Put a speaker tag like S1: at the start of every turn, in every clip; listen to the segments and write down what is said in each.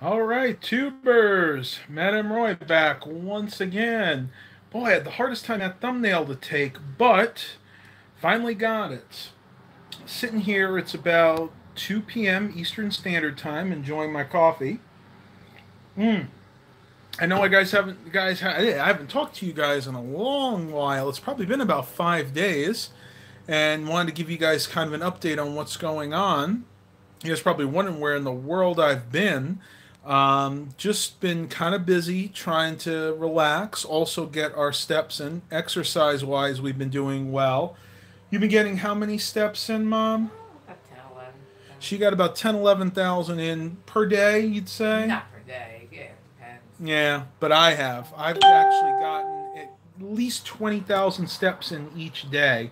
S1: All right, tubers. Madam Roy back once again. Boy, I had the hardest time that thumbnail to take, but finally got it. Sitting here, it's about 2 p.m. Eastern Standard Time, enjoying my coffee. Mm. I know I haven't talked to you guys in a long while. It's probably been about 5 days, and wanted to give you guys kind of an update on what's going on. You guys probably wondering where in the world I've been. Just been kind of busy trying to relax, also get our steps in. Exercise wise, we've been doing well. You've been getting how many steps in, Mom?
S2: About 10, 11.
S1: She got about 10, 11,000 in per day, you'd say?
S2: Not per day. Yeah, it depends.
S1: Yeah, but I have. I've actually gotten at least 20,000 steps in each day,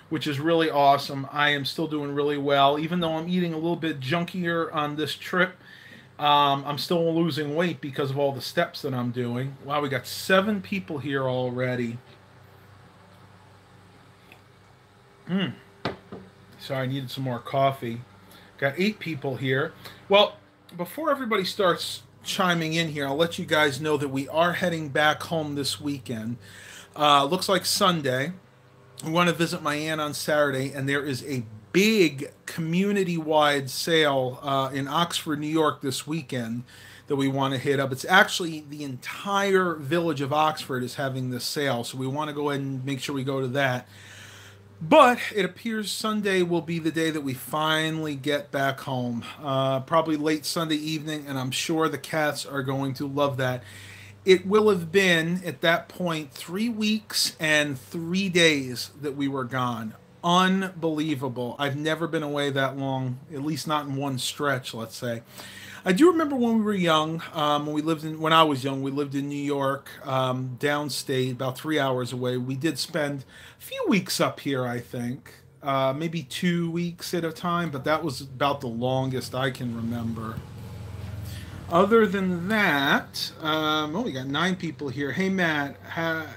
S1: which is really awesome. I am still doing really well, even though I'm eating a little bit junkier on this trip. I'm still losing weight because of all the steps that I'm doing. Wow, we got 7 people here already. Mm. Sorry, I needed some more coffee. Got 8 people here. Well, before everybody starts chiming in here, I'll let you guys know that we are heading back home this weekend. Looks like Sunday. We want to visit my aunt on Saturday, and there is a big community wide sale in Oxford, New York this weekend that we want to hit up. It's actually the entire village of Oxford is having this sale, so we want to go ahead and make sure we go to that. But it appears Sunday will be the day that we finally get back home. Probably late Sunday evening, and I'm sure the cats are going to love that. It will have been at that point 3 weeks and 3 days that we were gone. Unbelievable. I've never been away that long, at least not in one stretch, let's say. I do remember when we were young, when I was young, we lived in New York, downstate, about 3 hours away. We did spend a few weeks up here, I think, maybe 2 weeks at a time, but that was about the longest I can remember. Other than that, we got 9 people here. Hey, Matt,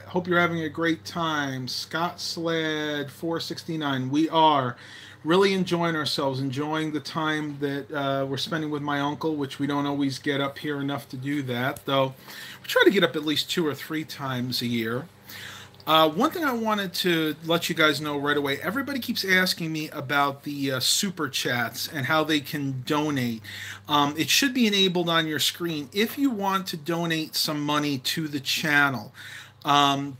S1: hope you're having a great time. Scott Sled 469. We are really enjoying ourselves, enjoying the time that we're spending with my uncle, which we don't always get up here enough to do that, though we try to get up at least 2 or 3 times a year. One thing I wanted to let you guys know right away, everybody keeps asking me about the super chats and how they can donate. It should be enabled on your screen if you want to donate some money to the channel.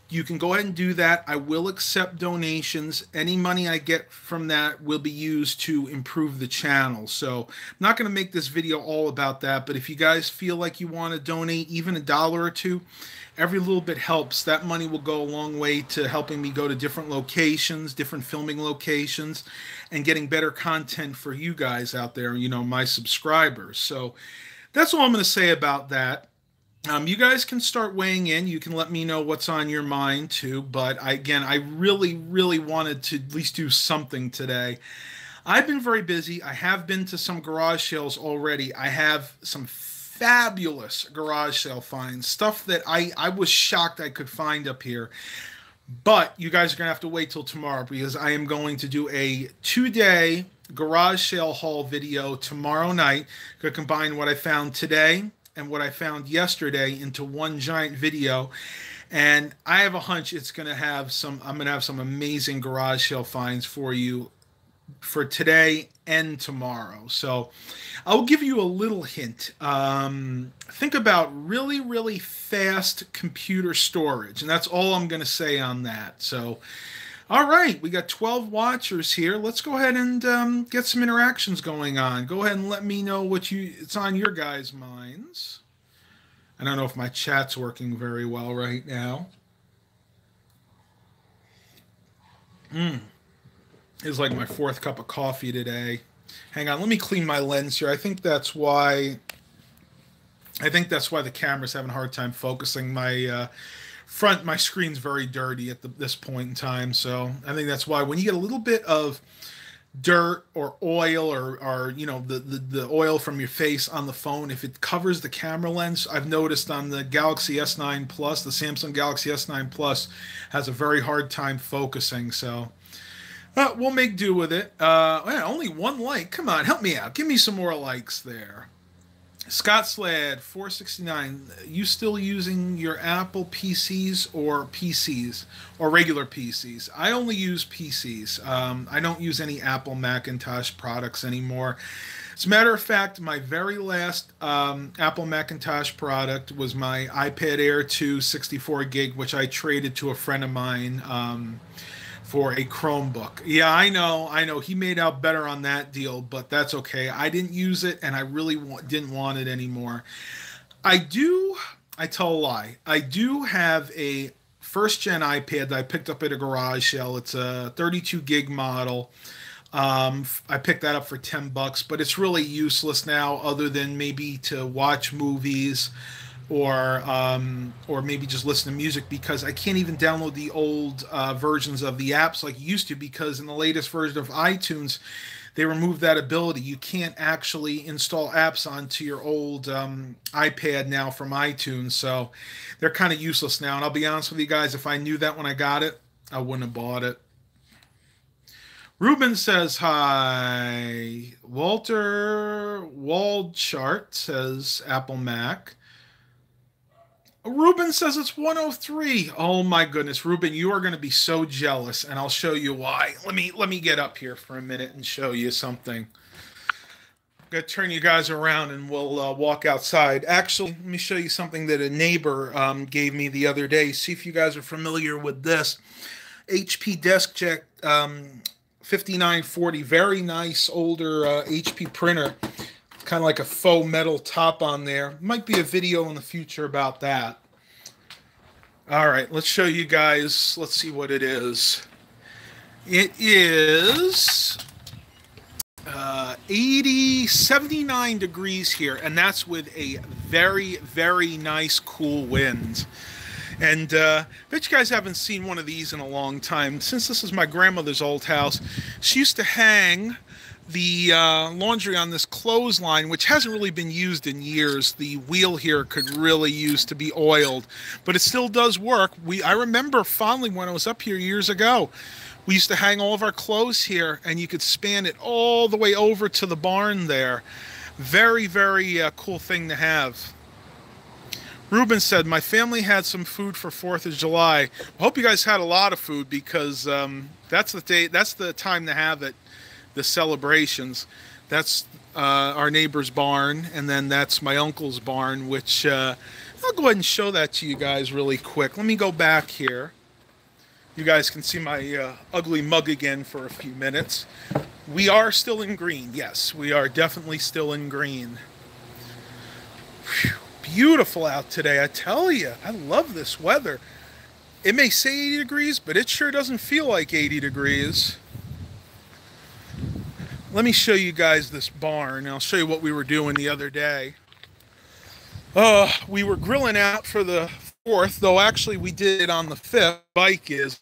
S1: You can go ahead and do that. I will accept donations. Any money I get from that will be used to improve the channel. So I'm not going to make this video all about that, but if you guys feel like you want to donate even $1 or $2, every little bit helps. That money will go a long way to helping me go to different locations, different filming locations, and getting better content for you guys out there, my subscribers. So that's all I'm going to say about that. You guys can start weighing in. You can let me know what's on your mind too. But again, I really, really wanted to at least do something today. I've been very busy. I have been to some garage sales already. I have some fabulous garage sale finds, stuff that I was shocked I could find up here. But you guys are going to have to wait till tomorrow because I am going to do a 2 day garage sale haul video tomorrow night. Going to combine what I found today and what I found yesterday into one giant video. And I have a hunch I'm going to have some amazing garage sale finds for you for today and tomorrow. So I'll give you a little hint. Think about really, really fast computer storage, and that's all I'm going to say on that. So, all right, we got 12 watchers here. Let's go ahead and get some interactions going on. Go ahead and let me know it's on your guys' minds. I don't know if my chat's working very well right now. It's like my fourth cup of coffee today. Hang on, let me clean my lens here. I think that's why the camera's having a hard time focusing. My screen's very dirty at this point in time. So I think that's why when you get a little bit of dirt or oil or the oil from your face on the phone, if it covers the camera lens, I've noticed on the Galaxy S9 Plus, the Samsung Galaxy S9 Plus has a very hard time focusing. So we'll make do with it. Only one like. Come on, help me out. Give me some more likes there. Scott Slad 469. You still using your Apple PCs or regular PCs? I only use PCs. I don't use any Apple Macintosh products anymore. As a matter of fact, my very last Apple Macintosh product was my iPad Air 2 64 gig, which I traded to a friend of mine for a Chromebook. Yeah, I know. He made out better on that deal, but that's okay. I didn't use it, and I really didn't want it anymore. I do, I tell a lie. I do have a first gen iPad that I picked up at a garage sale. It's a 32 gig model. I picked that up for $10, but it's really useless now, other than maybe to watch movies or maybe just listen to music, because I can't even download the old versions of the apps like you used to, because in the latest version of iTunes they removed that ability. You can't actually install apps onto your old iPad now from iTunes, so they're kind of useless now. And I'll be honest with you guys, if I knew that when I got it, I wouldn't have bought it. Ruben says hi. Walter Waldchart says Apple Mac. Ruben says it's 103. Oh my goodness, Ruben, you are going to be so jealous, and I'll show you why. Let me get up here for a minute and show you something. I'm going to turn you guys around and we'll walk outside. Actually, let me show you something that a neighbor gave me the other day. See if you guys are familiar with this. HP DeskJet 5940. Very nice older HP printer. Kind of like a faux metal top on there. Might be a video in the future about that. All right, let's show you guys. Let's see what it is. It is 79 degrees here, and that's with a very, very nice cool wind. And bet you guys haven't seen one of these in a long time. Since this is my grandmother's old house, she used to hang the laundry on this clothesline, which hasn't really been used in years. The wheel here could really use to be oiled, but it still does work. I remember fondly when I was up here years ago, we used to hang all of our clothes here, and you could span it all the way over to the barn there. Very, very cool thing to have. Ruben said, my family had some food for 4th of July. I hope you guys had a lot of food, because that's the day, that's the time to have it. The celebrations. That's our neighbor's barn, and then that's my uncle's barn, which I'll go ahead and show that to you guys really quick. Let me go back here. You guys can see my ugly mug again for a few minutes. We are still in green. Yes, we are definitely still in green. Whew, beautiful out today, I tell you. I love this weather. It may say 80 degrees, but it sure doesn't feel like 80 degrees. Let me show you guys this barn, and I'll show you what we were doing the other day. We were grilling out for the 4th, though actually we did it on the 5th. Bike is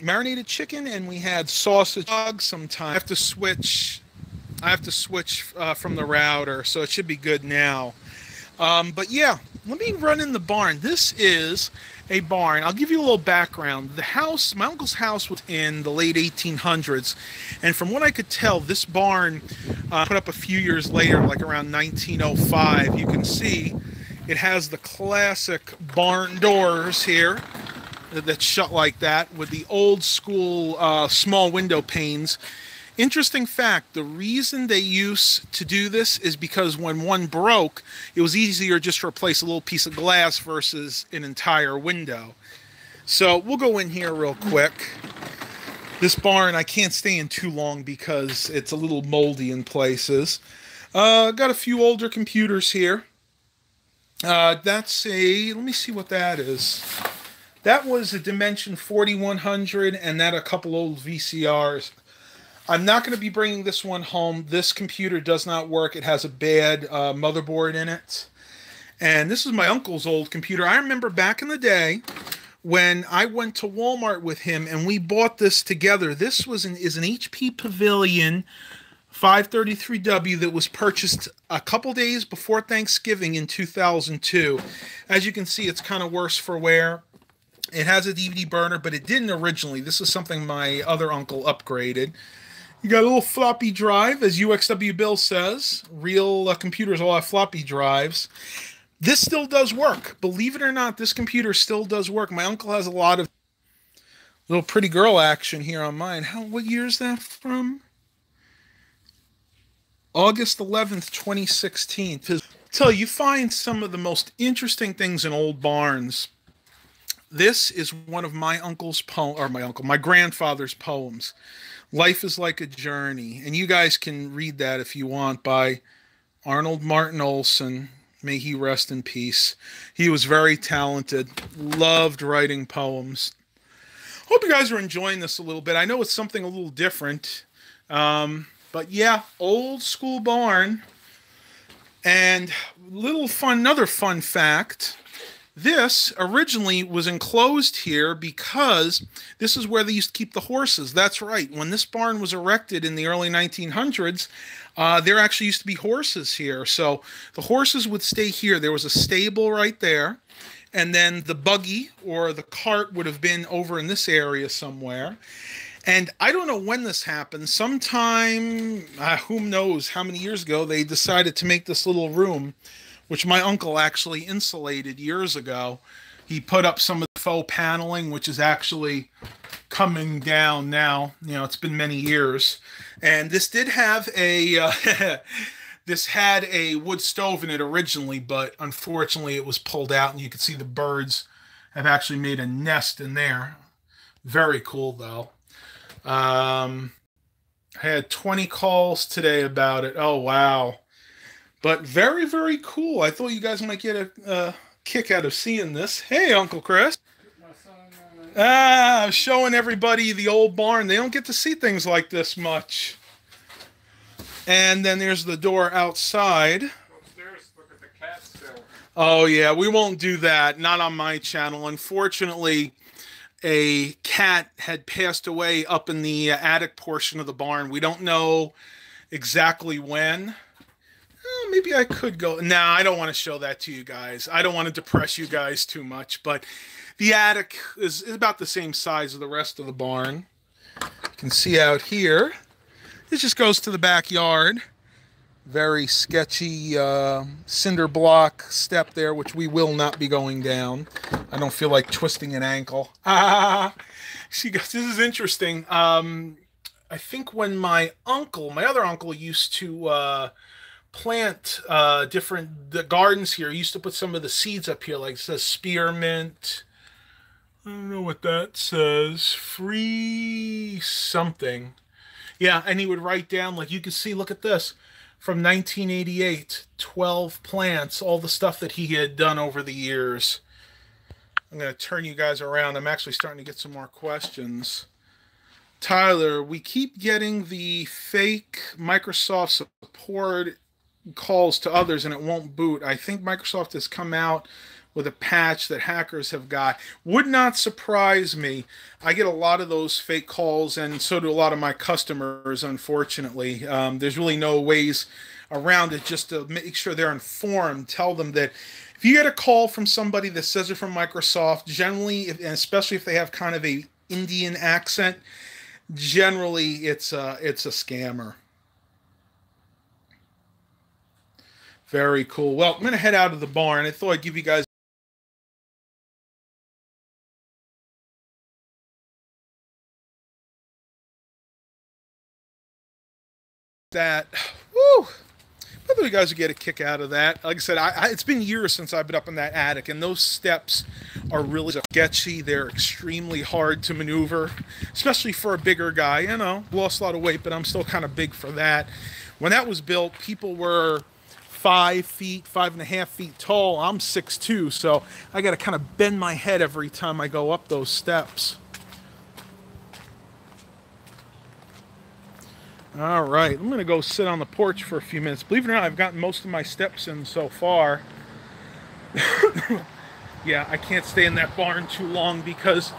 S1: marinated chicken, and we had sausage dogs sometime. I have to switch from the router, so it should be good now. But yeah, let me run in the barn. This is a barn. I'll give you a little background. The house, my uncle's house, was in the late 1800s, and from what I could tell, this barn put up a few years later, like around 1905. You can see it has the classic barn doors here that shut like that with the old school small window panes. Interesting fact, the reason they used to do this is because when one broke, it was easier just to replace a little piece of glass versus an entire window. So we'll go in here real quick. This barn, I can't stay in too long because it's a little moldy in places. Got a few older computers here. That's a, let me see what that is. That was a Dimension 4100, and that a couple old VCRs. I'm not going to be bringing this one home. This computer does not work. It has a bad motherboard in it. And this is my uncle's old computer. I remember back in the day when I went to Walmart with him and we bought this together. This is an HP Pavilion 533W that was purchased a couple days before Thanksgiving in 2002. As you can see, it's kind of worse for wear. It has a DVD burner, but it didn't originally. This is something my other uncle upgraded. You got a little floppy drive, as UXW Bill says. Real computers all have floppy drives. This still does work. Believe it or not, this computer still does work. My uncle has a lot of little pretty girl action here on mine. What year is that from? August 11th, 2016. Tell you find some of the most interesting things in old barns. This is one of my my grandfather's poems. Life is like a journey. And you guys can read that if you want, by Arnold Martin Olson. May he rest in peace. He was very talented, loved writing poems. Hope you guys are enjoying this a little bit. I know it's something a little different. But yeah, old school barn. And another fun fact. This originally was enclosed here because this is where they used to keep the horses. That's right. When this barn was erected in the early 1900s, there actually used to be horses here. So the horses would stay here. There was a stable right there. And then the buggy or the cart would have been over in this area somewhere. And I don't know when this happened. Sometime, who knows how many years ago, they decided to make this little room, which my uncle actually insulated years ago. He put up some of the faux paneling, which is actually coming down now. You know, it's been many years. And this did have a, this had a wood stove in it originally, but unfortunately it was pulled out, and you can see the birds have actually made a nest in there. Very cool, though. I had 20 calls today about it. Oh, wow. But very, very cool. I thought you guys might get a kick out of seeing this. Hey, Uncle Chris. Showing everybody the old barn. They don't get to see things like this much. And then there's the door outside.
S3: Upstairs, look at the cat still.
S1: Oh, yeah. We won't do that. Not on my channel. Unfortunately, a cat had passed away up in the attic portion of the barn. We don't know exactly when. Maybe I could go. No, I don't want to show that to you guys. I don't want to depress you guys too much, but the attic is about the same size as the rest of the barn. You can see out here. This just goes to the backyard. Very sketchy cinder block step there, which we will not be going down. I don't feel like twisting an ankle. See, guys, this is interesting. I think when my other uncle used to plant the gardens here, he used to put some of the seeds up here, like it says spearmint. I don't know what that says. Free something. Yeah, and he would write down, like you can see, look at this. From 1988, 12 plants, all the stuff that he had done over the years. I'm going to turn you guys around. I'm actually starting to get some more questions. Tyler, we keep getting the fake Microsoft support calls to others and it won't boot. I think Microsoft has come out with a patch that hackers have got. Would not surprise me. I get a lot of those fake calls, and so do a lot of my customers, unfortunately. There's really no ways around it, just to make sure they're informed. Tell them that if you get a call from somebody that says it from Microsoft, generally, and especially if they have kind of a Indian accent, generally it's a scammer. Very cool. Well, I'm going to head out of the barn. I thought I'd give you guys that. Woo! I thought you guys would get a kick out of that. Like I said, it's been years since I've been up in that attic, and those steps are really sketchy. They're extremely hard to maneuver, especially for a bigger guy. You know, lost a lot of weight, but I'm still kind of big for that. When that was built, people were 5 feet, 5.5 feet tall. I'm 6'2", so I got to kind of bend my head every time I go up those steps. All right, I'm going to go sit on the porch for a few minutes. Believe it or not, I've gotten most of my steps in so far. Yeah, I can't stay in that barn too long because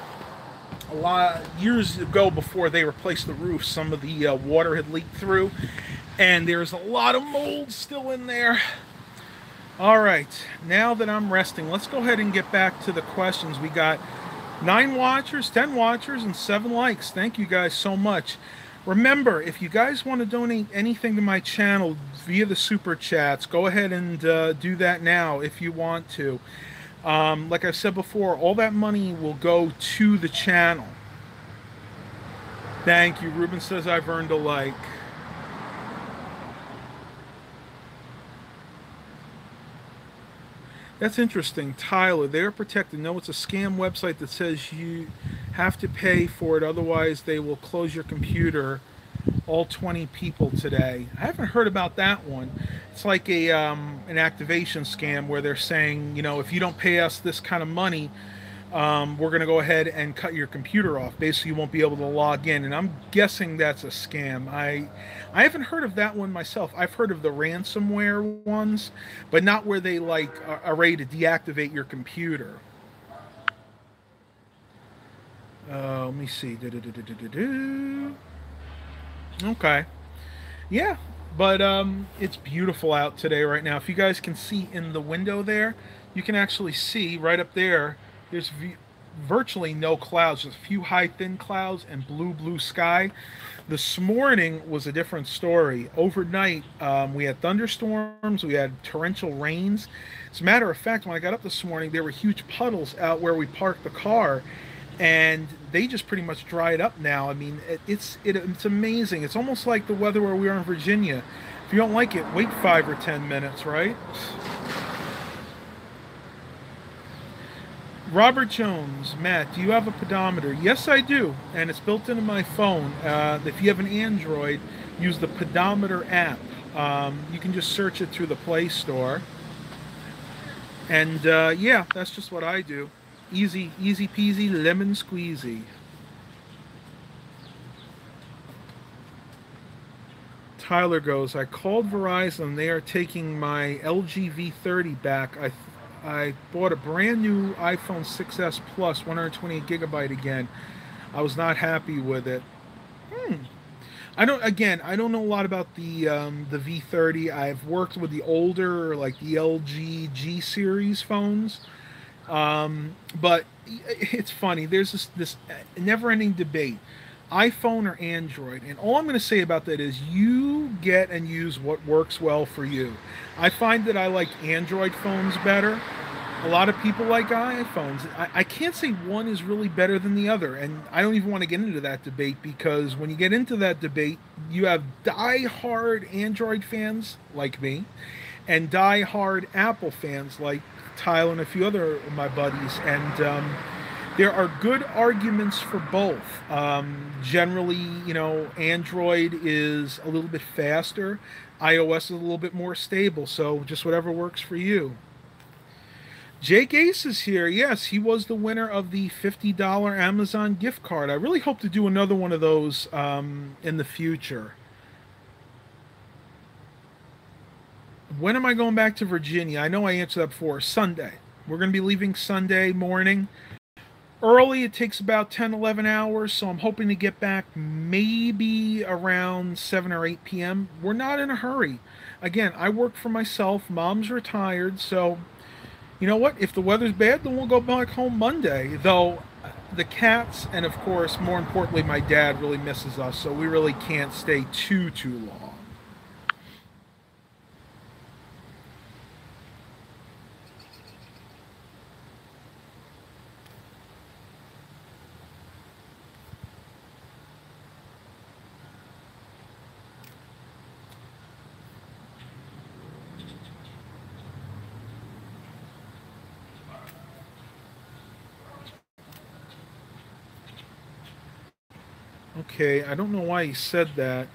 S1: a lot years ago, before they replaced the roof, some of the water had leaked through, and there's a lot of mold still in there. All right, now that I'm resting, let's go ahead and get back to the questions. We got 9 watchers, 10 watchers, and 7 likes. Thank you guys so much. Remember, if you guys want to donate anything to my channel via the super chats, go ahead and do that now if you want to. Like I've said before, all that money will go to the channel. Thank you. Ruben says I've earned a like. That's interesting. Tyler, they're protected. No, it's a scam website that says you have to pay for it, otherwise they will close your computer. All 20 people today. I haven't heard about that one. It's like a an activation scam where they're saying, you know, if you don't pay us this kind of money, we're going to go ahead and cut your computer off. Basically, you won't be able to log in. And I'm guessing that's a scam. I haven't heard of that one myself. I've heard of the ransomware ones, but not where they like are ready to deactivate your computer. Let me see. Okay. Yeah, but it's beautiful out today right now. If you guys can see in the window there, you can actually see right up there, there's virtually no clouds, just a few high thin clouds and blue sky. This morning was a different story. Overnight, we had thunderstorms, we had torrential rains. As a matter of fact, when I got up this morning, there were huge puddles out where we parked the car, and they just pretty much dried up now. I mean, it's amazing. It's almost like the weather where we are in Virginia. If you don't like it, wait 5 or 10 minutes, right? Robert Jones, Matt, do you have a pedometer? Yes, I do, and it's built into my phone. If you have an Android, use the pedometer app. You can just search it through the Play Store. And yeah, that's just what I do. Easy peasy, lemon squeezy. Tyler goes, I called Verizon. They are taking my LG V30 back. I bought a brand new iPhone 6s Plus, 128 gigabyte again. I was not happy with it. I don't know a lot about the V30. I've worked with the older, like the LG G series phones. But it's funny. There's this never-ending debate, iPhone or Android, and all I'm going to say about that is you get and use what works well for you. I find that I like Android phones better. A lot of people like iPhones. I can't say one is really better than the other, and I don't even want to get into that debate, because when you get into that debate, you have die-hard Android fans like me, and die-hard Apple fans like Tyler and a few other of my buddies, and there are good arguments for both. Generally, you know, Android is a little bit faster, iOS is a little bit more stable, so just whatever works for you. Jake Ace is here. Yes, he was the winner of the $50 Amazon gift card. I really hope to do another one of those in the future. When am I going back to Virginia? I know I answered that before. Sunday. We're going to be leaving Sunday morning. Early, it takes about 10, 11 hours, so I'm hoping to get back maybe around 7 or 8 p.m. We're not in a hurry. Again, I work for myself. Mom's retired, so you know what? If the weather's bad, then we'll go back home Monday. Though the cats and, of course, more importantly, my dad really misses us, so we really can't stay too long. Okay, I don't know why he said that.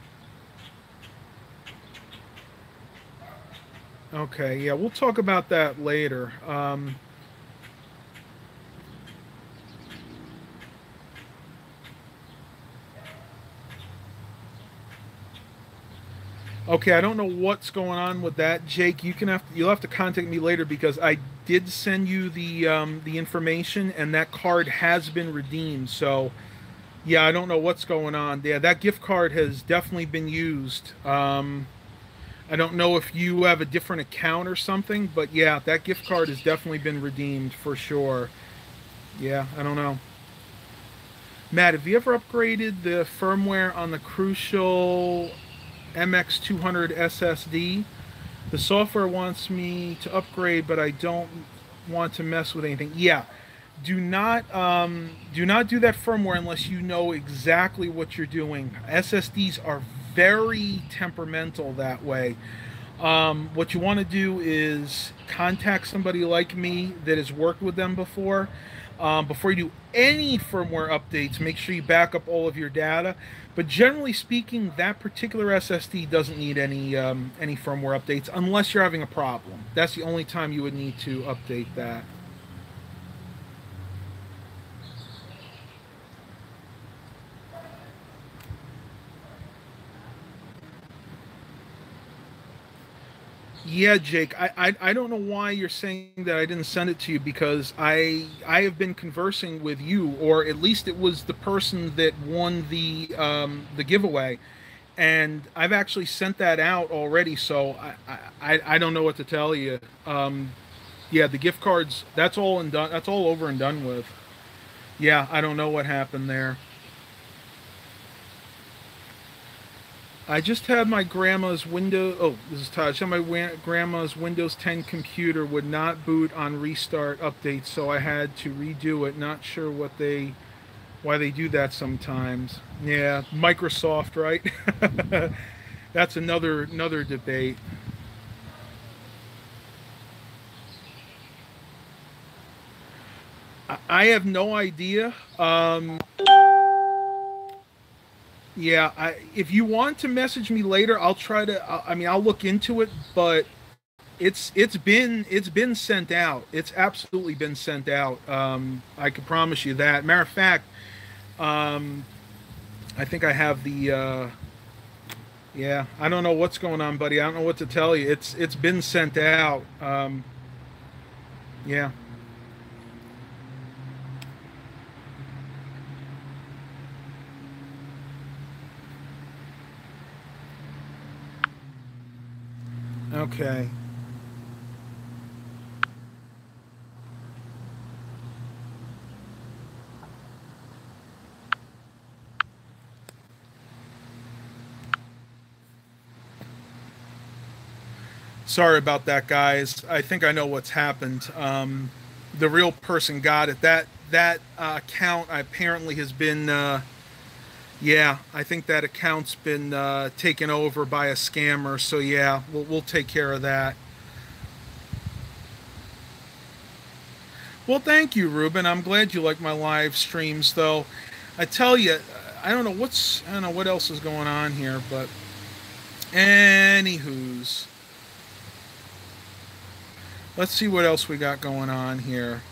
S1: Okay, yeah, we'll talk about that later. Okay, I don't know what's going on with that, Jake. You'll have to contact me later, because I did send you the information, and that card has been redeemed. So yeah, I don't know what's going on. Yeah, that gift card has definitely been used. I don't know if you have a different account or something, but yeah, that gift card has definitely been redeemed for sure. Yeah, I don't know. Matt, have you ever upgraded the firmware on the Crucial MX200 SSD? The software wants me to upgrade, but I don't want to mess with anything. Yeah, do not do that firmware unless you know exactly what you're doing. SSDs are very temperamental that way. What you want to do is contact somebody like me that has worked with them before. Before you do any firmware updates, make sure you back up all of your data. But generally speaking, that particular SSD doesn't need any firmware updates unless you're having a problem. That's the only time you would need to update that. Yeah, Jake, I don't know why you're saying that I didn't send it to you because I have been conversing with you, or at least it was the person that won the giveaway, and I've actually sent that out already. So I don't know what to tell you. Yeah, the gift cards, that's all and done. That's all over and done with. Yeah, I don't know what happened there. I just had my grandma's Windows. Oh, this is Todd. I just had my grandma's Windows 10 computer would not boot on restart updates, so I had to redo it. Not sure why they do that sometimes. Yeah, Microsoft, right? That's another debate. I have no idea. Yeah, if you want to message me later, I'll try to. I mean, I'll look into it, but it's been sent out. It's absolutely been sent out. I can promise you that. Matter of fact, um, I think I have the. Yeah, I don't know what's going on, buddy. I don't know what to tell you. It's been sent out. Yeah. Okay. Sorry about that, guys. I think I know what's happened. The real person got it. That account apparently has been. Yeah, I think that account's been taken over by a scammer. So yeah, we'll take care of that. Well, thank you, Ruben. I'm glad you like my live streams, though. I tell you, I don't know what else is going on here, but anywho's, let's see what else we got going on here.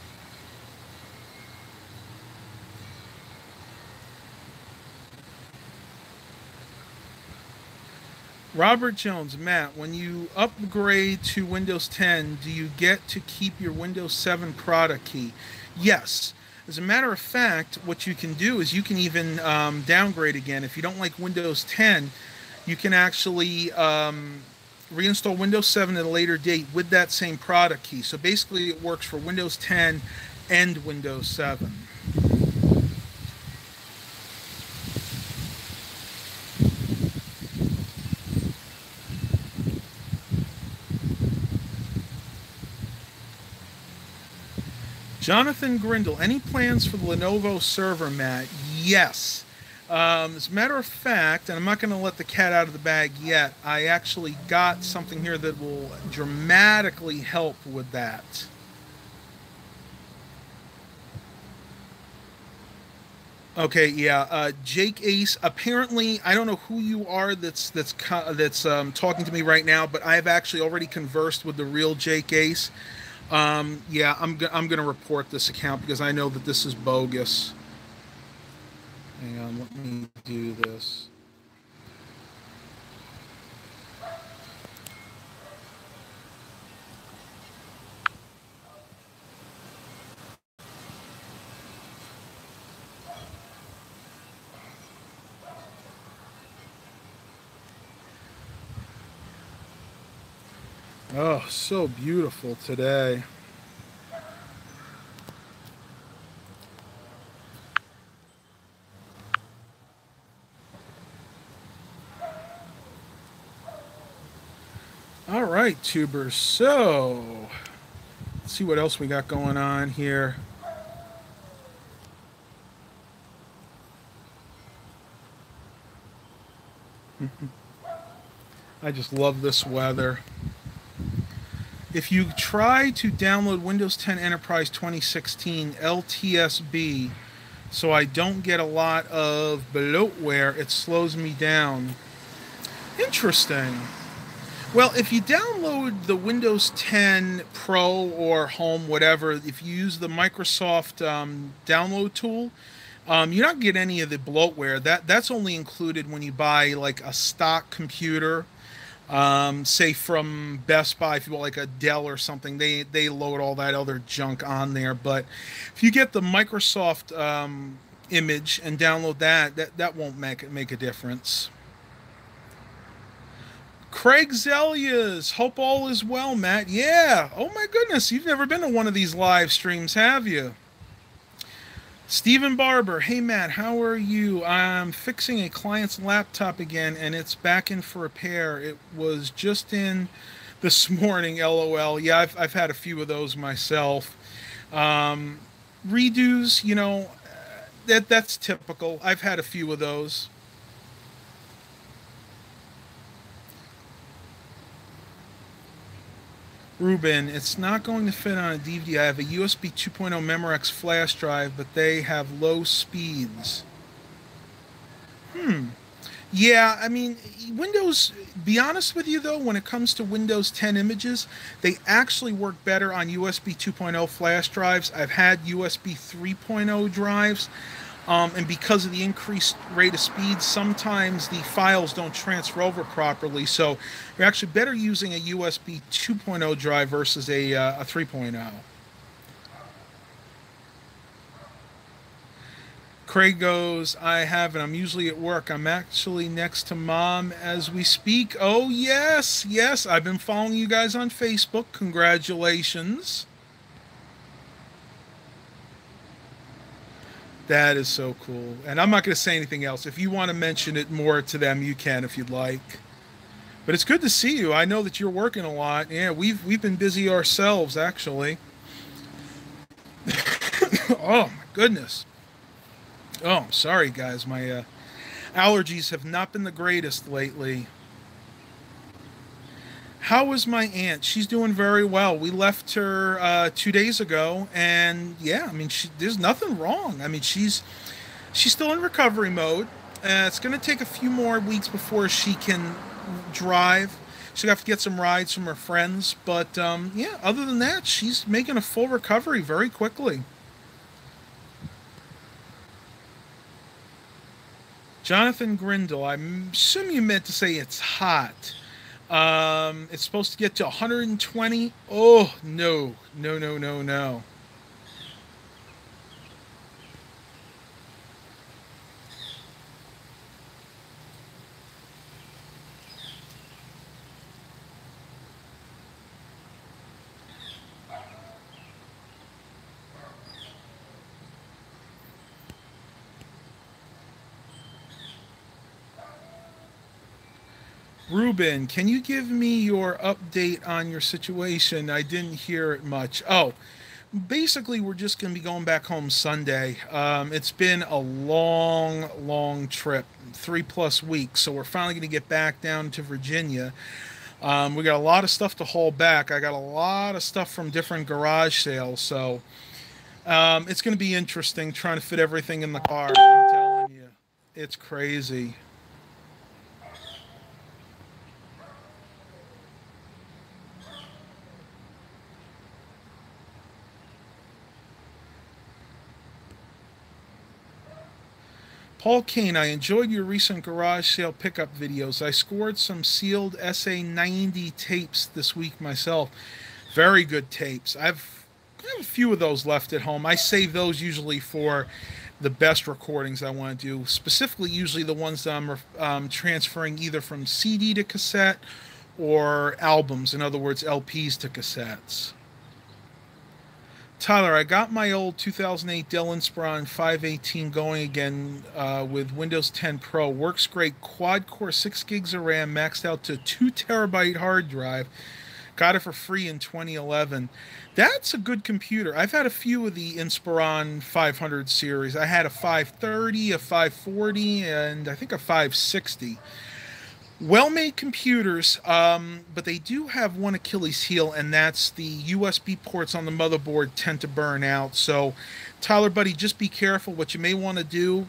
S1: Robert Jones, Matt, when you upgrade to Windows 10, do you get to keep your Windows 7 product key? Yes. As a matter of fact, what you can do is you can even downgrade again. If you don't like Windows 10, you can actually reinstall Windows 7 at a later date with that same product key. So basically, it works for Windows 10 and Windows 7. Jonathan Grindle, any plans for the Lenovo server, Matt? Yes. As a matter of fact, and I'm not going to let the cat out of the bag yet, I actually got something here that will dramatically help with that. Okay, yeah, Jake Ace. Apparently, I don't know who you are that's talking to me right now, but I've actually already conversed with the real Jake Ace. Yeah, I'm gonna report this account because I know that this is bogus. Hang on, let me do this. Oh, so beautiful today. right, tubers. So, let's see what else we got going on here. I just love this weather. If you try to download Windows 10 Enterprise 2016 LTSB so I don't get a lot of bloatware, it slows me down. Interesting. Well, if you download the Windows 10 Pro or Home, whatever, if you use the Microsoft download tool, you're not get any of the bloatware. That's only included when you buy like a stock computer, say from Best Buy. If you want like a Dell or something, they load all that other junk on there. But if you get the Microsoft image and download that won't make a difference. Craig Zelias, hope all is well, Matt. Yeah. Oh my goodness, you've never been to one of these live streams, have you? Stephen Barber, hey Matt, how are you? I'm fixing a client's laptop again, and it's back in for repair. It was just in this morning, LOL. Yeah, I've had a few of those myself. Redos, you know, that's typical. I've had a few of those. Ruben, it's not going to fit on a DVD. I have a USB 2.0 Memorex flash drive, but they have low speeds. Yeah, I mean, Windows, be honest with you though, when it comes to Windows 10 images, they actually work better on USB 2.0 flash drives. I've had USB 3.0 drives. And because of the increased rate of speed, sometimes the files don't transfer over properly. So you're actually better using a USB 2.0 drive versus a 3.0. Craig goes, I haven't. I'm usually at work. I'm actually next to Mom as we speak. Oh, yes, yes. I've been following you guys on Facebook. Congratulations. That is so cool. And I'm not going to say anything else. If you want to mention it more to them, you can if you'd like. But it's good to see you. I know that you're working a lot. Yeah, we've been busy ourselves, actually. Oh, my goodness. Oh, I'm sorry, guys. My allergies have not been the greatest lately. How is my aunt? She's doing very well. We left her 2 days ago, and yeah, I mean, there's nothing wrong. I mean, she's still in recovery mode. It's going to take a few more weeks before she can drive. She'll have to get some rides from her friends, but yeah, other than that, she's making a full recovery very quickly. Jonathan Grindle, I assume you meant to say it's hot. It's supposed to get to 120. Oh, no, no, no, no, no. Ruben, can you give me your update on your situation? I didn't hear it much. Oh, basically, we're just going to be going back home Sunday. It's been a long, long trip, 3+ weeks. So we're finally going to get back down to Virginia. We got a lot of stuff to haul back. I got a lot of stuff from different garage sales. So it's going to be interesting trying to fit everything in the car. I'm telling you, it's crazy. Paul Kane, I enjoyed your recent garage sale pickup videos. I scored some sealed SA90 tapes this week myself. Very good tapes. I have a few of those left at home. I save those usually for the best recordings I want to do, specifically usually the ones that I'm transferring either from CD to cassette or albums, in other words, LPs to cassettes. Tyler, I got my old 2008 Dell Inspiron 518 going again with Windows 10 Pro. Works great. Quad core, 6 gigs of RAM, maxed out to 2 terabyte hard drive. Got it for free in 2011. That's a good computer. I've had a few of the Inspiron 500 series. I had a 530, a 540, and I think a 560. Well-made computers, but they do have one Achilles heel, and that's the USB ports on the motherboard tend to burn out. So, Tyler, buddy, just be careful. What you may want to do,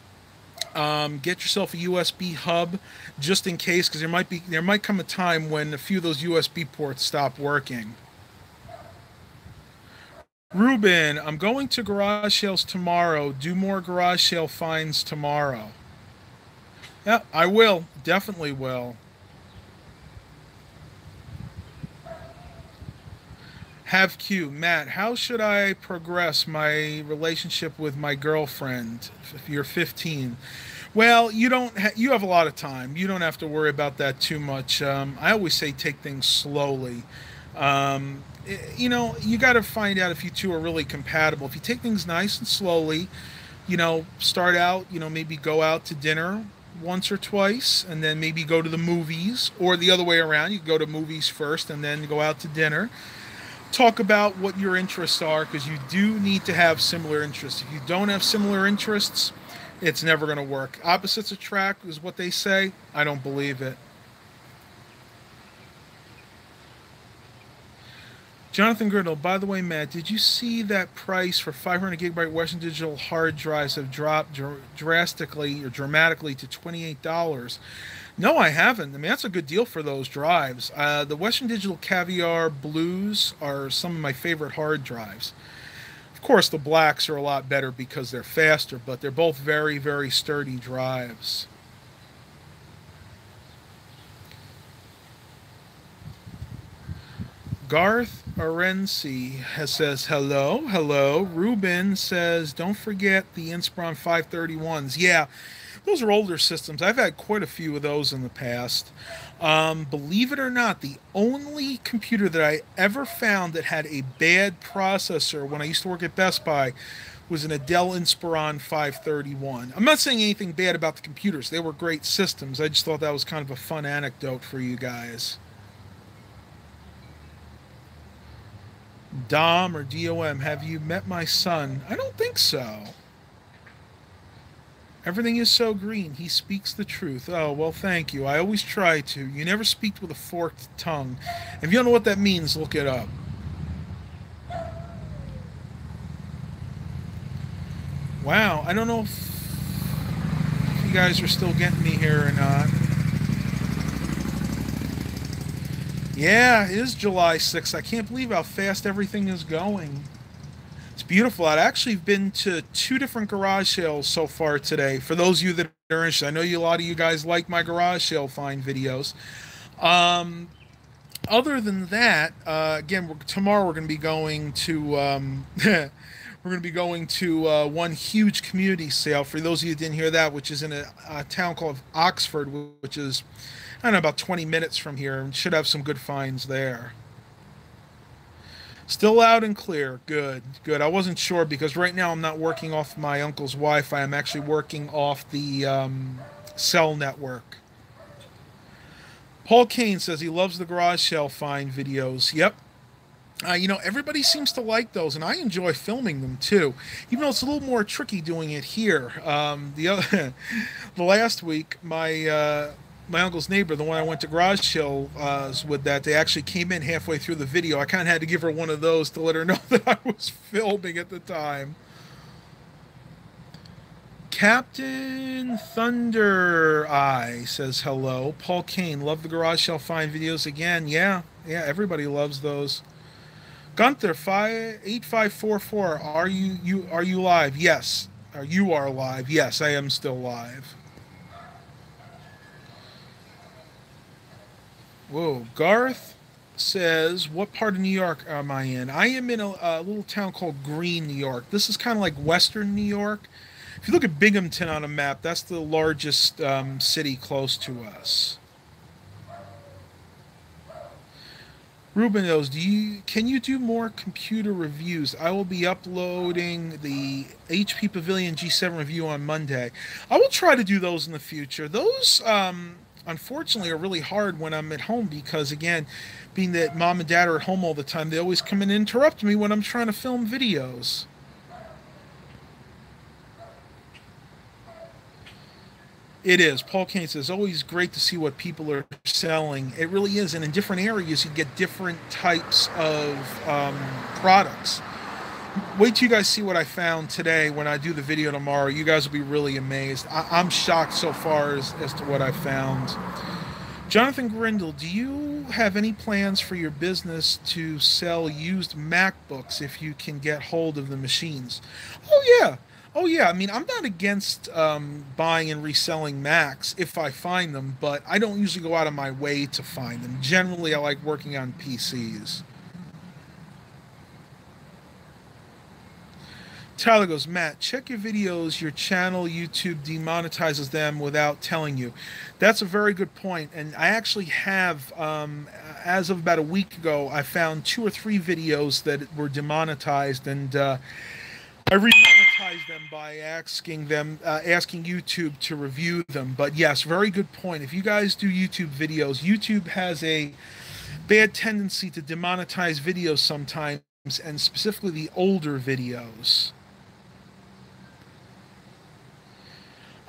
S1: get yourself a USB hub just in case, because there might come a time when a few of those USB ports stop working. Ruben, I'm going to garage sales tomorrow. Do more garage sale finds tomorrow. Yeah, I will. Definitely will. Have Q. Matt, how should I progress my relationship with my girlfriend if you're 15? Well, you have a lot of time. You don't have to worry about that too much. I always say take things slowly. You got to find out if you two are really compatible. If you take things nice and slowly, start out, maybe go out to dinner once or twice and then maybe go to the movies, or the other way around. You go to movies first and then go out to dinner. Talk about what your interests are, because you do need to have similar interests. If you don't have similar interests, it's never going to work. Opposites attract is what they say. I don't believe it. Jonathan Girdle, by the way, Matt, did you see that price for 500 gigabyte Western Digital hard drives have dropped dramatically to $28? No, I haven't. I mean, that's a good deal for those drives. The Western Digital Caviar Blues are some of my favorite hard drives. Of course, the blacks are a lot better because they're faster, but they're both very, very sturdy drives. Garth Arensi says, hello, hello. Ruben says, don't forget the Inspiron 531s. Yeah, those are older systems. I've had quite a few of those in the past. Believe it or not, the only computer that I ever found that had a bad processor when I used to work at Best Buy was an Dell Inspiron 531. I'm not saying anything bad about the computers. They were great systems. I just thought that was kind of a fun anecdote for you guys. Dom or DOM, have you met my son? I don't think so. Everything is so green. He speaks the truth. Oh, well, thank you. I always try to. You never speak with a forked tongue. If you don't know what that means, look it up. Wow, I don't know if you guys are still getting me here or not. Yeah, it is July 6th. I can't believe how fast everything is going. It's beautiful. I've actually been to 2 different garage sales so far today. For those of you that are interested, I know a lot of you guys like my garage sale find videos. Other than that, again, tomorrow we're going to be going to one huge community sale. For those of you who didn't hear that, which is in a town called Oxford, which is, I don't know, about 20 minutes from here, and should have some good finds there. Still loud and clear. Good, good. I wasn't sure because right now I'm not working off my uncle's Wi-Fi. I'm actually working off the cell network. Paul Kane says he loves the garage sale find videos. Yep. Everybody seems to like those, and I enjoy filming them too. Even though it's a little more tricky doing it here. The last week, my uncle's neighbor, the one I went to garage sales with, that they actually came in halfway through the video. I kind of had to give her one of those to let her know that I was filming at the time. Captain Thunder Eye says hello. Paul Kane, love the garage sale find videos again. Yeah, everybody loves those. Gunther 8544, are you live? Yes. You are live. Yes, I am still live. Whoa, Garth says, what part of New York am I in? I am in a little town called Greene, New York. This is kind of like Western New York. If you look at Binghamton on a map, that's the largest city close to us. Ruben knows. Can you do more computer reviews? I will be uploading the HP Pavilion G7 review on Monday. I will try to do those in the future. Those, unfortunately, are really hard when I'm at home because, again, being that mom and dad are at home all the time, they always come and interrupt me when I'm trying to film videos. It is. Paul Kane says, always great to see what people are selling. It really is. And in different areas, you get different types of products. Wait till you guys see what I found today when I do the video tomorrow. You guys will be really amazed. I'm shocked so far as to what I found. Jonathan Grindle, do you have any plans for your business to sell used MacBooks if you can get hold of the machines? Oh, yeah. Oh yeah, I mean I'm not against buying and reselling Macs if I find them, but I don't usually go out of my way to find them. Generally, I like working on PCs. Tyler goes, Matt, check your videos. Your channel, YouTube demonetizes them without telling you. That's a very good point, and I actually have, as of about a week ago, I found 2 or 3 videos that were demonetized, and I remonetize them by asking YouTube to review them. But yes, very good point. If you guys do YouTube videos, YouTube has a bad tendency to demonetize videos sometimes, and specifically the older videos.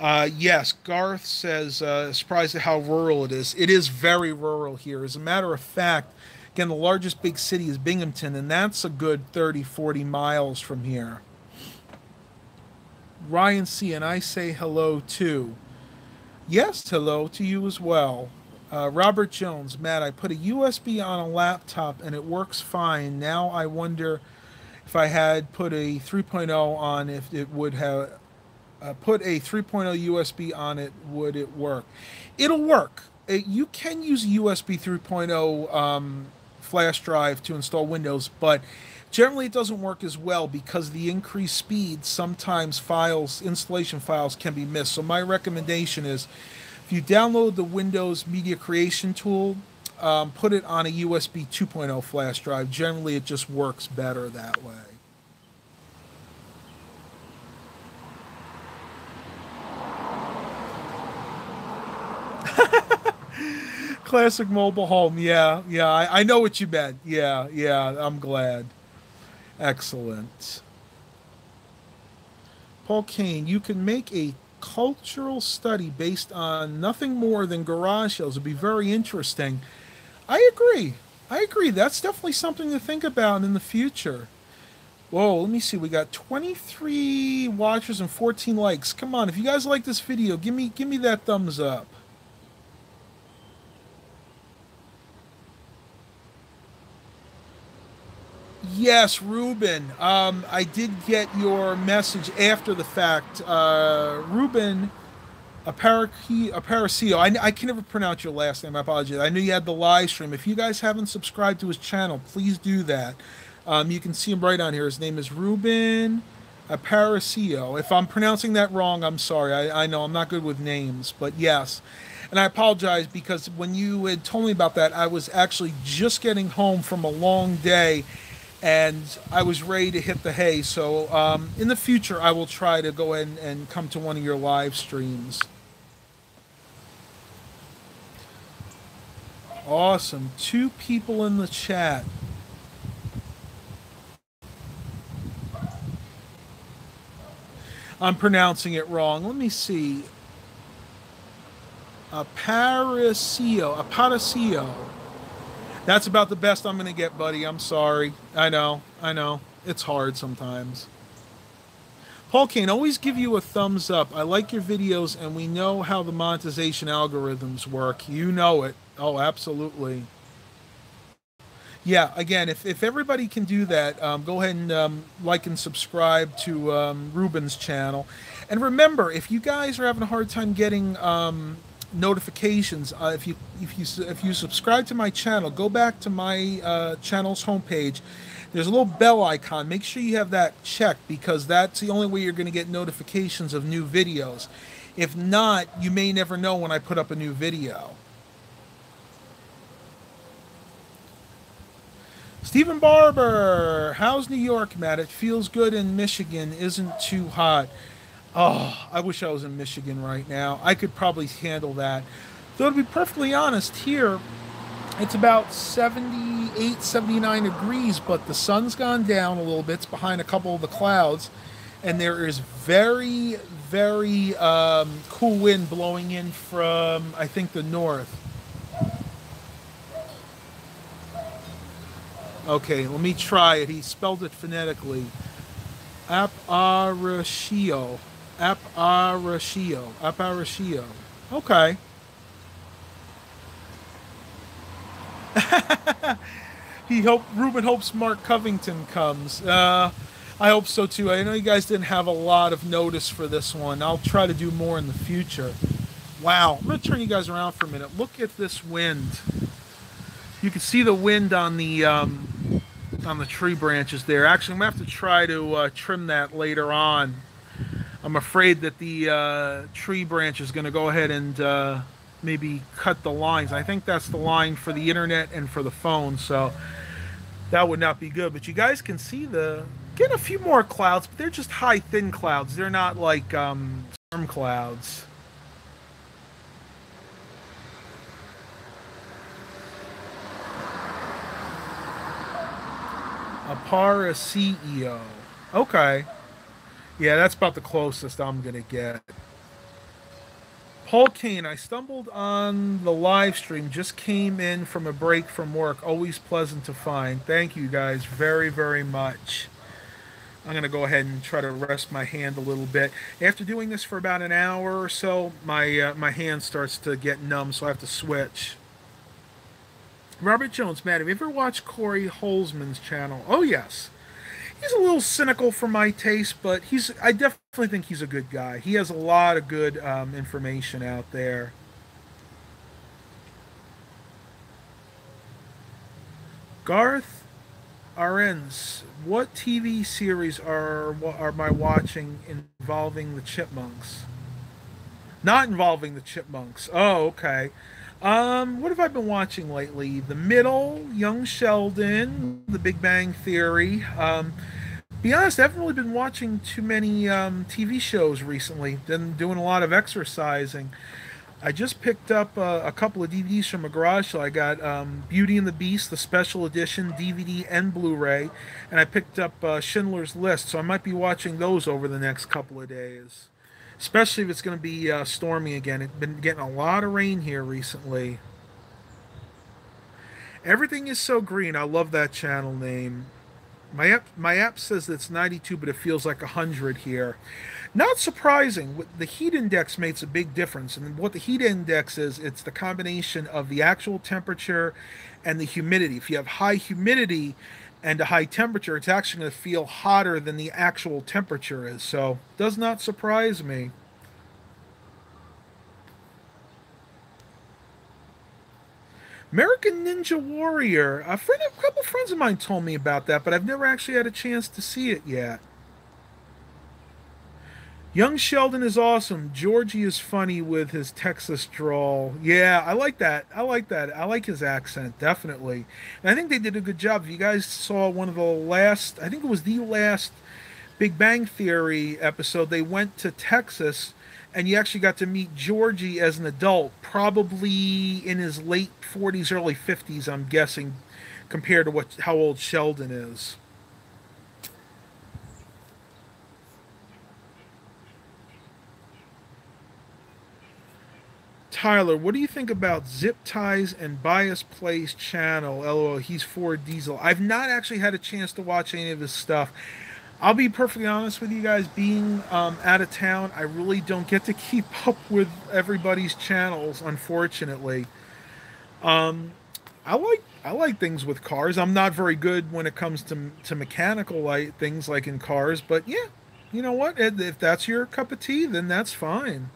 S1: Yes, Garth says, surprised at how rural it is. It is very rural here. As a matter of fact, again, the largest big city is Binghamton, and that's a good 30, 40 miles from here. Ryan C., and I say hello too. Yes, hello to you as well. Robert Jones, Matt, I put a USB on a laptop and it works fine. Now I wonder if I had put a 3.0 on, if it would have put a 3.0 USB on it, would it work? It'll work. You can use a USB 3.0 flash drive to install Windows, but generally it doesn't work as well because the increased speed, sometimes installation files can be missed. So my recommendation is if you download the Windows Media Creation tool, put it on a USB 2.0 flash drive. Generally it just works better that way. Classic mobile home. Yeah, I know what you meant. Yeah, I'm glad. Excellent. Paul Kane, you can make a cultural study based on nothing more than garage sales. It'd be very interesting. I agree. That's definitely something to think about in the future. Whoa, let me see. We got 23 watchers and 14 likes. Come on, if you guys like this video, give me that thumbs up. Yes, Ruben. I did get your message after the fact. Ruben Aparicio. I can never pronounce your last name. I apologize. I knew you had the live stream. If you guys haven't subscribed to his channel, please do that. You can see him right on here. His name is Ruben Aparicio. If I'm pronouncing that wrong, I'm sorry. I know I'm not good with names, but yes. And I apologize because when you had told me about that, I was actually just getting home from a long day and I was ready to hit the hay. So in the future, I will try to go in and come to one of your live streams. Awesome. 2 people in the chat. I'm pronouncing it wrong. Let me see. Aparicio. That's about the best I'm going to get, buddy. I'm sorry. I know. It's hard sometimes. Paul Kane, always give you a thumbs up. I like your videos, and we know how the monetization algorithms work. You know it. Oh, absolutely. Yeah, again, if everybody can do that, go ahead and like and subscribe to Ruben's channel. And remember, if you guys are having a hard time getting notifications, if you subscribe to my channel, go back to my channel's homepage. There's a little bell icon. Make sure you have that checked because that's the only way you're going to get notifications of new videos. If not, you may never know when I put up a new video. Stephen Barber, how's New York, Matt? It feels good in Michigan, isn't too hot. Oh, I wish I was in Michigan right now. I could probably handle that. Though to be perfectly honest, here it's about 78, 79 degrees, but the sun's gone down a little bit. It's behind a couple of the clouds, and there is very, very cool wind blowing in from, I think, the north. Okay, let me try it. He spelled it phonetically. Aparatio. Aparatio. Aparatio. Okay. Ruben hopes Mark Covington comes. I hope so too. I know you guys didn't have a lot of notice for this one. I'll try to do more in the future. Wow. I'm going to turn you guys around for a minute. Look at this wind. You can see the wind on the tree branches there. Actually, I'm going to have to try to trim that later on. I'm afraid that the tree branch is going to go ahead and maybe cut the lines. I think that's the line for the internet and for the phone, so that would not be good. But you guys can see getting a few more clouds, but they're just high, thin clouds. They're not like storm clouds. Aparaceo. Okay. Yeah, that's about the closest I'm going to get. Paul Kane, I stumbled on the live stream, just came in from a break from work. Always pleasant to find. Thank you guys very, very much. I'm going to go ahead and try to rest my hand a little bit. After doing this for about an hour or so, my hand starts to get numb, so I have to switch. Robert Jones, Matt, have you ever watched Corey Holzman's channel? Oh, yes. He's a little cynical for my taste, but I definitely think he's a good guy. He has a lot of good information out there. Garth Arens, what TV series are my watching involving the Chipmunks? Not involving the Chipmunks. Oh, okay. What have I been watching lately? The Middle, Young Sheldon, The Big Bang Theory. Be honest, I haven't really been watching too many TV shows recently. Been doing a lot of exercising. I just picked up a couple of DVDs from a garage sale. I got Beauty and the Beast, the special edition DVD and Blu-ray, and I picked up Schindler's List. So I might be watching those over the next couple of days. Especially if it's going to be stormy again. It's been getting a lot of rain here recently. Everything is so green. I love that channel name. My app says it's 92, but it feels like 100 here. Not surprising. The heat index makes a big difference. And what the heat index is, it's the combination of the actual temperature and the humidity. If you have high humidity and a high temperature, it's actually going to feel hotter than the actual temperature is. So, does not surprise me. American Ninja Warrior. A couple friends of mine told me about that, but I've never actually had a chance to see it yet. Young Sheldon is awesome. Georgie is funny with his Texas drawl. Yeah, I like that. I like that. I like his accent, definitely. And I think they did a good job. If you guys saw one of the last, I think it was the last Big Bang Theory episode, they went to Texas and you actually got to meet Georgie as an adult, probably in his late 40s, early 50s, I'm guessing, compared to how old Sheldon is. Tyler, what do you think about Zip Ties and Bias Plays channel? LOL, he's for Diesel. I've not actually had a chance to watch any of his stuff. I'll be perfectly honest with you guys, being out of town, I really don't get to keep up with everybody's channels, unfortunately. I like things with cars. I'm not very good when it comes to mechanical things like in cars, but yeah, you know what? If that's your cup of tea, then that's fine.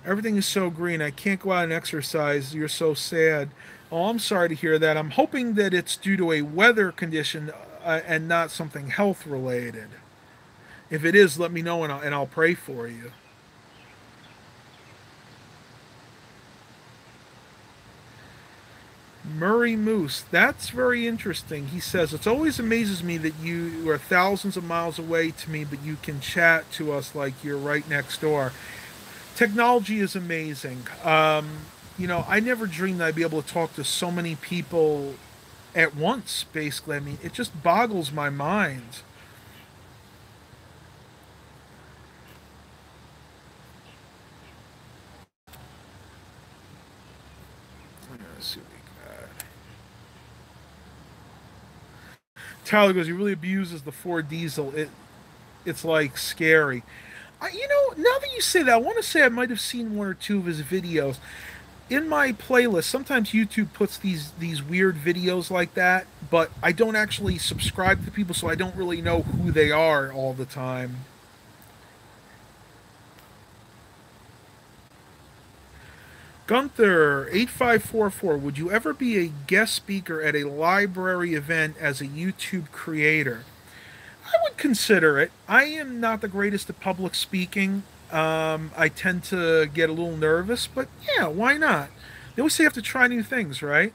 S1: Everything is so green. I can't go out and exercise. You're so sad. Oh, I'm sorry to hear that. I'm hoping that it's due to a weather condition and not something health related. If it is, let me know and I'll pray for you. Murray Moose. That's very interesting. He says, it always amazes me that you are thousands of miles away to me, but you can chat to us like you're right next door. Technology is amazing. I never dreamed I'd be able to talk to so many people at once, basically. I mean, it just boggles my mind. Let's see what we got. Tyler goes, he really abuses the Ford diesel. It's like scary. Now that you say that, I want to say I might have seen one or two of his videos. In my playlist, sometimes YouTube puts these weird videos like that, but I don't actually subscribe to people, so I don't really know who they are all the time. Gunther 8544, would you ever be a guest speaker at a library event as a YouTube creator? I would consider it. I am not the greatest at public speaking. I tend to get a little nervous, but yeah, why not? They always say you have to try new things, right?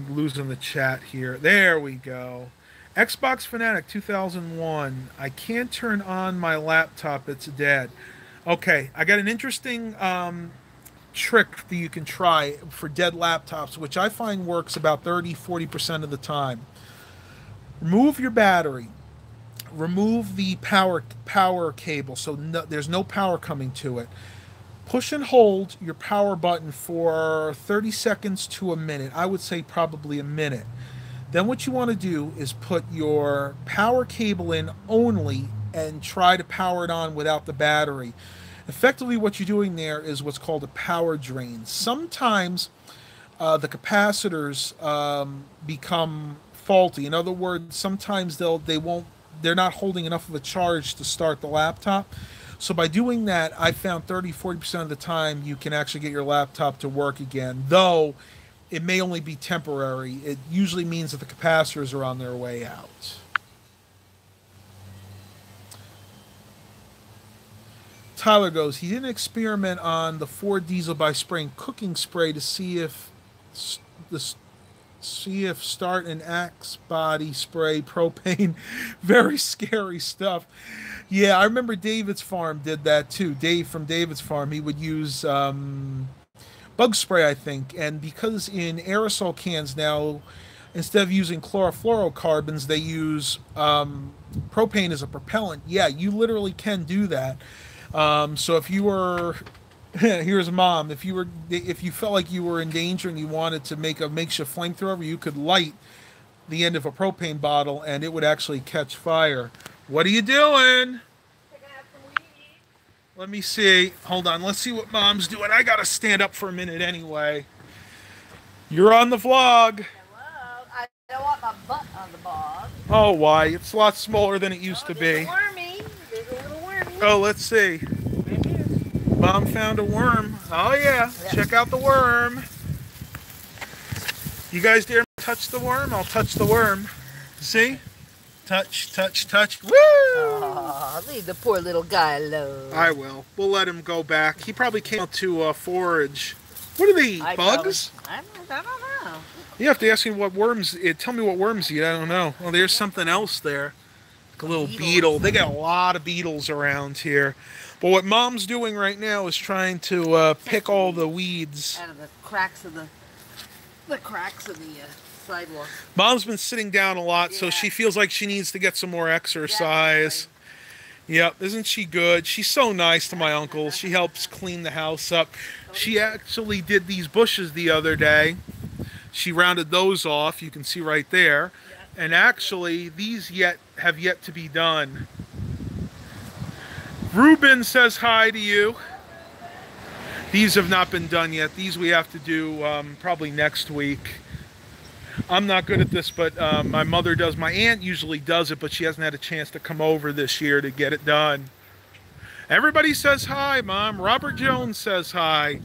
S1: Losing the chat here. There we go. Xbox Fanatic 2001. I can't turn on my laptop. It's dead. Okay, I got an interesting trick that you can try for dead laptops, which I find works about 30-40% of the time. Remove your battery. Remove the power cable, so there's no power coming to it. Push and hold your power button for 30 seconds to a minute. I would say probably a minute. Then what you want to do is put your power cable in only and try to power it on without the battery. Effectively, what you're doing there is what's called a power drain. Sometimes the capacitors become faulty. In other words, sometimes they're not holding enough of a charge to start the laptop. So by doing that, I found 30-40% of the time you can actually get your laptop to work again, though it may only be temporary. It usually means that the capacitors are on their way out. Tyler goes, he didn't experiment on the Ford diesel by spraying cooking spray to see if start an axe body spray propane. Very scary stuff. Yeah, I remember David's Farm did that too. Dave from David's Farm, he would use bug spray, I think, and because in aerosol cans now, instead of using chlorofluorocarbons, they use propane as a propellant. Yeah, you literally can do that. So if you were, here's Mom, if you felt like you were in danger and you wanted to make a makeshift flamethrower, you could light the end of a propane bottle and it would actually catch fire. What are you doing? Let me see. Hold on. Let's see what Mom's doing. I gotta stand up for a minute anyway. You're on the vlog.
S4: Hello. I don't want my butt on the vlog.
S1: Oh, why? It's a lot smaller than it used to be.
S4: There's a wormy. There's a little wormy.
S1: Oh, let's see.
S4: Right here.
S1: Mom found a worm. Oh, yeah. Check out the worm. You guys dare touch the worm? I'll touch the worm. See? Touch, touch, touch. Woo!
S4: Oh, leave the poor little guy alone.
S1: I will. We'll let him go back. He probably came out to forage. What do they eat? Bugs?
S4: I don't know.
S1: You have to ask me what worms. Tell me what worms eat. I don't know. Well, there's something else there. Like a little beetle. They got a lot of beetles around here. But what Mom's doing right now is trying to pick all the weeds
S4: out of the cracks of the sidewalk.
S1: Mom's been sitting down a lot, so she feels like she needs to get some more exercise. Yep, isn't she good? She's so nice to my uncle. She helps clean the house up. She actually did these bushes the other day. She rounded those off, you can see right there. And actually, these have yet to be done. Ruben says hi to you. These have not been done yet. These we have to do probably next week. I'm not good at this, but my mother does. My aunt usually does it, but she hasn't had a chance to come over this year to get it done. Everybody says hi, Mom. Robert Jones says hi.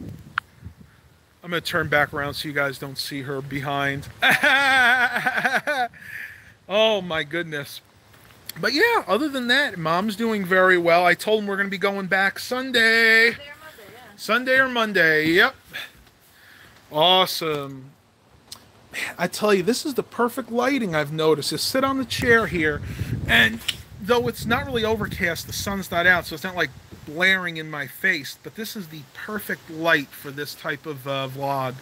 S1: I'm going to turn back around so you guys don't see her behind. Oh, my goodness. But yeah, other than that, Mom's doing very well. I told him we're going to be going back Sunday.
S4: Sunday or Monday, yeah.
S1: Sunday or Monday, yep. Awesome. I tell you, this is the perfect lighting I've noticed. Just sit on the chair here, and though it's not really overcast, the sun's not out, so it's not like blaring in my face, but this is the perfect light for this type of vlog.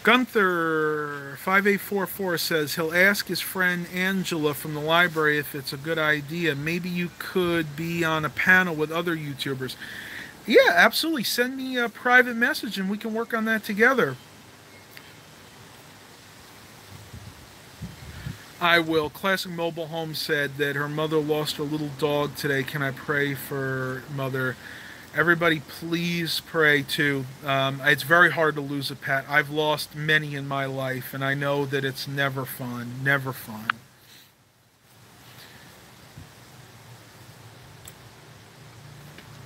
S1: Gunther5844 says he'll ask his friend Angela from the library if it's a good idea. Maybe you could be on a panel with other YouTubers. Yeah, absolutely. Send me a private message and we can work on that together. I will. Classic Mobile Home said that her mother lost her little dog today. Can I pray for mother? Everybody, please pray too. It's very hard to lose a pet. I've lost many in my life, and I know that it's never fun. Never fun.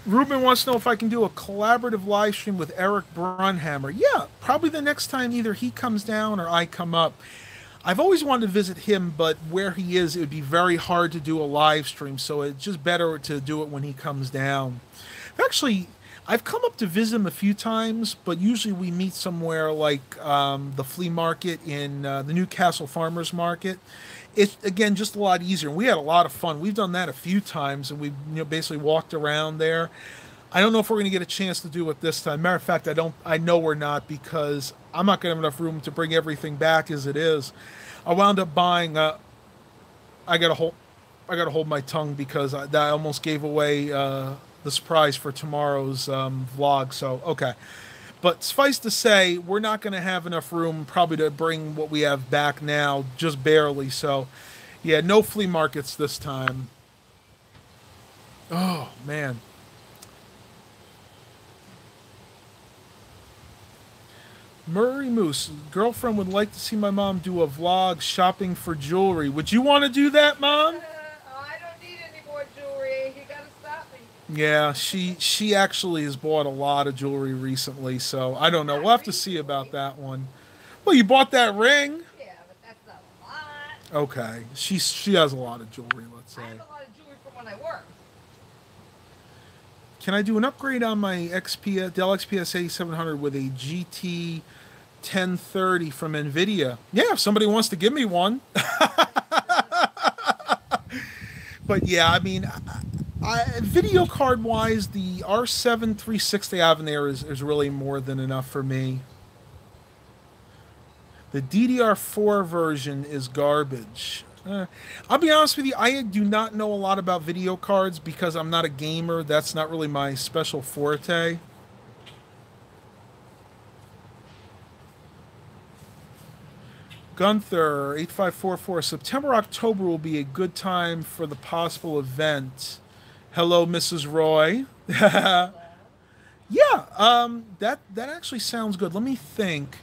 S1: Ruben wants to know if I can do a collaborative live stream with Eric Brunhammer. Yeah, probably the next time either he comes down or I come up. I've always wanted to visit him, but where he is, it would be very hard to do a live stream, so it's just better to do it when he comes down. Actually, I've come up to visit him a few times, but usually we meet somewhere like the flea market in the Newcastle Farmers Market. It's, again, just a lot easier. We had a lot of fun. We've done that a few times, and we've basically walked around there. I don't know if we're going to get a chance to do it this time. Matter of fact, I know we're not, because I'm not going to have enough room to bring everything back as it is. I wound up buying. I got to hold my tongue because I almost gave away the surprise for tomorrow's vlog. So okay, but suffice to say, we're not going to have enough room probably to bring what we have back now, just barely. So yeah, no flea markets this time. Oh man. Murray Moose, girlfriend would like to see my mom do a vlog shopping for jewelry. Would you want to do that, Mom?
S4: I don't need any more jewelry. You gotta stop me.
S1: Yeah, she actually has bought a lot of jewelry recently, so I don't know. We'll have to see about that one. Well, you bought that ring?
S4: Yeah, but that's not a lot.
S1: Okay. She has a lot of jewelry, let's say.
S4: I have a lot of jewelry from when I work.
S1: Can I do an upgrade on my Dell XPS 8700 with a GT 1030 from NVIDIA? Yeah, if somebody wants to give me one. But yeah, I mean, video card wise, the R7 360 I have in there is really more than enough for me. The DDR4 version is garbage. I'll be honest with you, I do not know a lot about video cards because I'm not a gamer. That's not really my special forte. Gunther 8544, September, October will be a good time for the possible event. Hello, Mrs. Roy. Yeah, that actually sounds good. Let me think.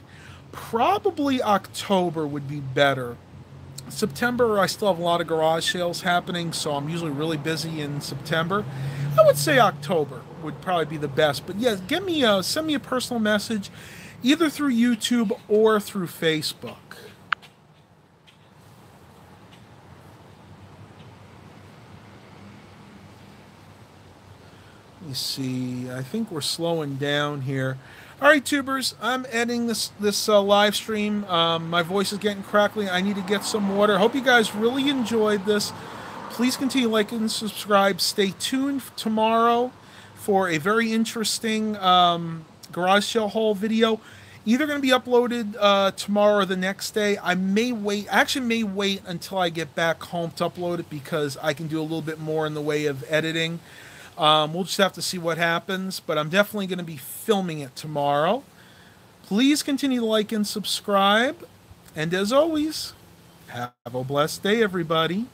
S1: Probably October would be better. September, I still have a lot of garage sales happening, so I'm usually really busy in September. I would say October would probably be the best. But yeah, send me a personal message, either through YouTube or through Facebook. Let me see. I think we're slowing down here. All right, tubers, I'm editing this live stream. My voice is getting crackly. I need to get some water. Hope you guys really enjoyed this. Please continue to like and subscribe. Stay tuned tomorrow for a very interesting garage sale haul video. Either going to be uploaded tomorrow or the next day. I may wait until I get back home to upload it because I can do a little bit more in the way of editing. We'll just have to see what happens, but I'm definitely going to be filming it tomorrow. Please continue to like and subscribe. And as always, have a blessed day, everybody.